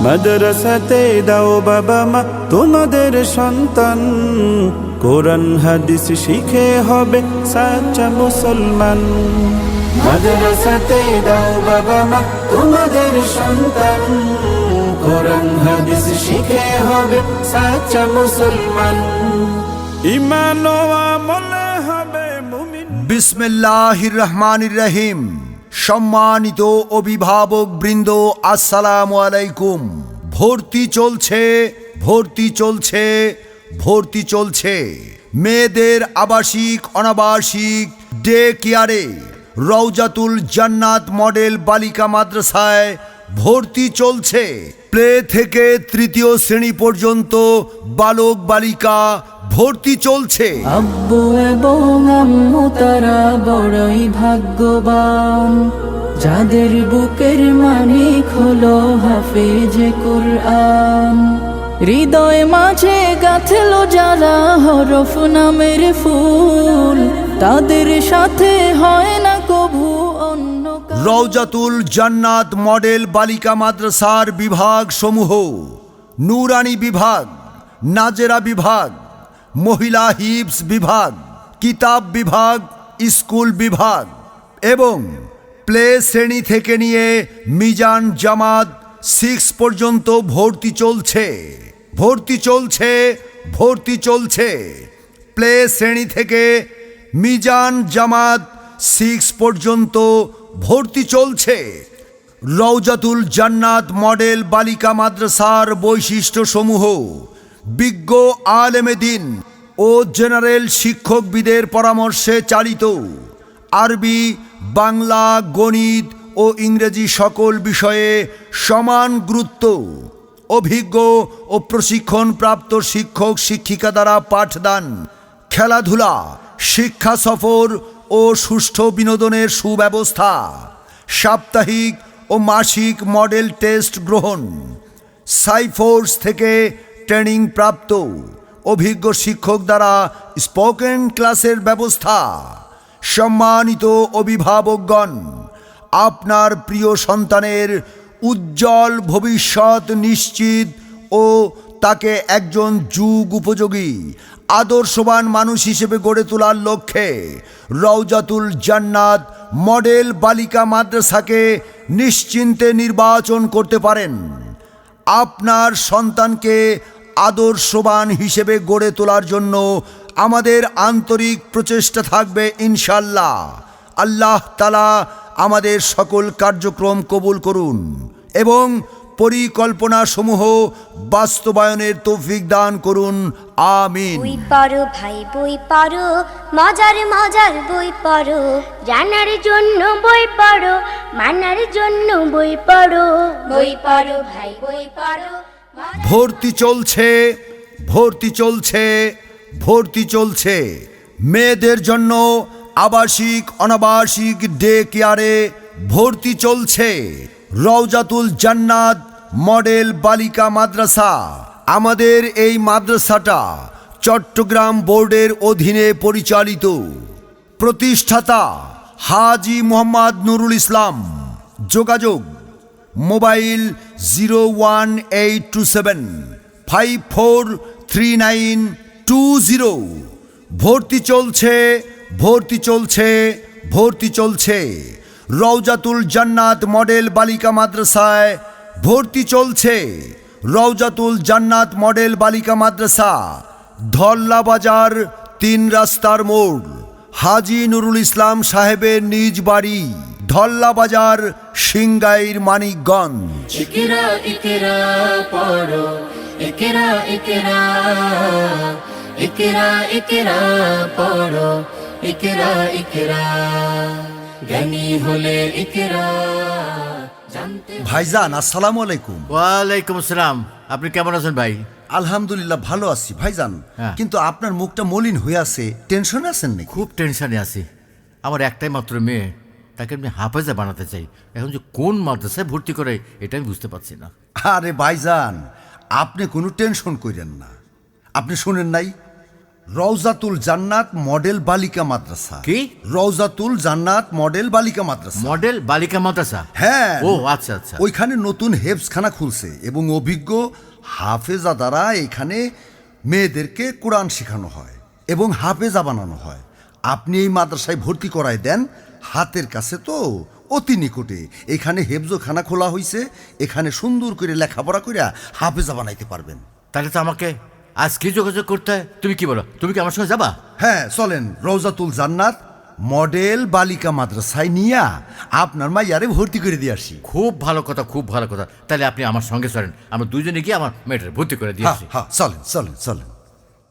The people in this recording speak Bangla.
মাদ্রাসাতে দাও বাবা মা তোমাদের সন্তান, কোরআন হাদিস শিখে হবে সাচ্চা মুসলমান। মাদ্রাসাতে দাও বাবা মা তোমাদের সন্তান, কোরআন হাদিস শিখে হবে সাচ্চা মুসলমান। ঈমান ও আমলে হবে মুমিন। বিসমিল্লাহির রহমানির রহিম। সম্মানিত অভিভাবক বৃন্দ, আসসালামু আলাইকুম। ভর্তি চলছে, ভর্তি চলছে, ভর্তি চলছে। মেয়েদের আবাসিক অনাবাসিক ডে কেয়ারে রওজাতুল জান্নাত মডেল বালিকা মাদ্রাসায় ভর্তি চলছে। প্লে থেকে তৃতীয় শ্রেণী পর্যন্ত বালক বালিকা ভর্তি চলছে। আব্বু এবং আম্মু তারা বড়ই ভাগ্যবান, যাদের বুকের মানিক হলো হাফেজে কুরআন। হৃদয় মাঝে গাঁথলো যারা হরফ নামের ফুল, তাদের সাথে হয় না কভু অন্য। রওজাতুল জান্নাত মডেল বালিকা মাদ্রাসার বিভাগ সমূহ: নুরানি বিভাগ, নাজেরা বিভাগ, মহিলা হিপস বিভাগ, কিতাব বিভাগ, স্কুল বিভাগ এবং প্লে শ্রেণী থেকে নিয়ে মিজান জামাত 6 পর্যন্ত ভর্তি চলছে। ভর্তি চলছে, ভর্তি চলছে। প্লে শ্রেণী থেকে মিজান জামাত 6 পর্যন্ত ভর্তি চলছে। রওজাতুল জান্নাত মডেল বালিকা মাদ্রাসার বৈশিষ্ট্যসমূহ: বিজ্ঞ আলেমে দ্বীন ও জেনারেল শিক্ষকবিদের পরামর্শে চালিত, আরবি, বাংলা, গণিত ও ইংরেজি সকল বিষয়ে সমান গুরুত্ব, অভিজ্ঞ ও প্রশিক্ষণপ্রাপ্ত শিক্ষক শিক্ষিকা দ্বারা পাঠদান, খেলাধুলা, শিক্ষা সফর ও সুষ্ঠু বিনোদনের সুব্যবস্থা, সাপ্তাহিক ও মাসিক মডেল টেস্ট গ্রহণ, সাইফোর্স থেকে ট্রেনিং প্রাপ্ত অভিজ্ঞ শিক্ষক দ্বারা স্পোকেন ক্লাসের ব্যবস্থা। সম্মানিত অভিভাবকগণ, আপনার প্রিয় সন্তানের উজ্জ্বল ভবিষ্যৎ নিশ্চিত ও তাকে একজন যুগ উপযোগী আদর্শবান মানুষ হিসেবে গড়ে তোলার লক্ষ্যে রওজাতুল জান্নাত মডেল বালিকা মাদ্রাসাকে নিশ্চিন্তে নির্বাচন করতে পারেন। আপনার সন্তানকে আদর্শবান হিসেবে গড়ে তোলার জন্য আমাদের আন্তরিক প্রচেষ্টা থাকবে ইনশাআল্লাহ। আল্লাহ তাআলা আমাদের সকল কার্যক্রম কবুল করুন এবং পরিকল্পনা সমূহ বাস্তবায়নের তৌফিক দান করুন, আমিন। বই পড়ো ভাই বই পড়ো, মজার মজার বই পড়ো, জানার জন্য বই পড়ো, মানার জন্য বই পড়ো। বই পড়ো ভাই বই পড়ো। ভর্তি চলছে, ভর্তি চলছে, ভর্তি চলছে। মেয়েদের জন্য আবাসিক অনাবাসিক ডে কেয়ারে ভর্তি চলছে। রওজাতুল জান্নাত মডেল বালিকা মাদ্রাসা। আমাদের এই মাদ্রাসাটা চট্টগ্রাম বোর্ডের অধীনে পরিচালিত। প্রতিষ্ঠাতা হাজী মোহাম্মদ নুরুল ইসলাম। যোগাযোগ: মোবাইল 01827543920। ভর্তি চলছে, ভর্তি চলছে, ভর্তি চলছে। রওজাতুল জান্নাত মডেল বালিকা মাদ্রাসায় ভর্তি চলছে। রওজাতুল জান্নাত মডেল বালিকা মাদ্রাসা, ধল্লা বাজার 3 রাস্তার মোড়, হাজী নুরুল ইসলাম সাহেবের নিজ বাড়ি, ধল্লা বাজার, সিংগাইর, মানিকগঞ্জ। ইকরা ইকরা পড়ো, ইকরা ইকরা, ইকরা ইকরা পড়ো, ইকরা ইকরা, জ্ঞানী হলে ইকরা জানতে। ভাইজান, আসসালামু আলাইকুম। ওয়ালাইকুম আসসালাম। আপনি কেমন আছেন ভাই? আলহামদুলিল্লাহ ভালো আছি ভাইজান। হ্যাঁ। কিন্তু আপনার মুখটা মলিন হয়ে আছে, টেনশনে আছেন নাকি? খুব টেনশনে আছি। আমার একটাই মাত্র মেয়ে, তাকে আমি হাফেজা বানাতে চাই। এখন যে কোন মাদ্রাসায় ভর্তি করে এটা আমি বুঝতে পারছি না। আরে ভাইজান, আপনি কোনো টেনশন করেন না। আপনি শুনেন নাই রওজাতুল জান্নাত মডেল বালিকা মাদ্রাসা। কি? রওজাতুল জান্নাত মডেল বালিকা মাদ্রাসা। মডেল বালিকা মাদ্রাসা? হ্যাঁ। ও আচ্ছা আচ্ছা। ওইখানে নতুন হেফজখানা খুলছে এবং অভিজ্ঞ হাফেজা দ্বারা এখানে মেয়েদেরকে কোরআন শেখানো হয় এবং হাফেজা বানানো হয়। আপনি এই মাদ্রাসায় ভর্তি করায় দেন, হাতের কাছে তো অতি নিকটে। এখানে হেফজখানা খোলা হয়েছে, এখানে সুন্দর করে লেখাপড়া করে হাফেজা বানাইতে পারবেন। তাহলে তো আমাকে আজকে যোগাযোগ করতে হয়। তুমি কি বলো, তুমি কি আমার সঙ্গে যাবা? হ্যাঁ চলেন, রওজাতুল জান্নাত মডেল বালিকা মাদ্রাসায় নিয়ে আপনার মাইয়ারে ভর্তি করে দিয়ে আসি। খুব ভালো কথা, খুব ভালো কথা। তাহলে আপনি আমার সঙ্গে চলেন, আমরা দুজনে গিয়ে আমার মেয়েটার ভর্তি করে দিয়ে হ্যাঁ আসি। হ্যাঁ, চলেন চলেন চলেন।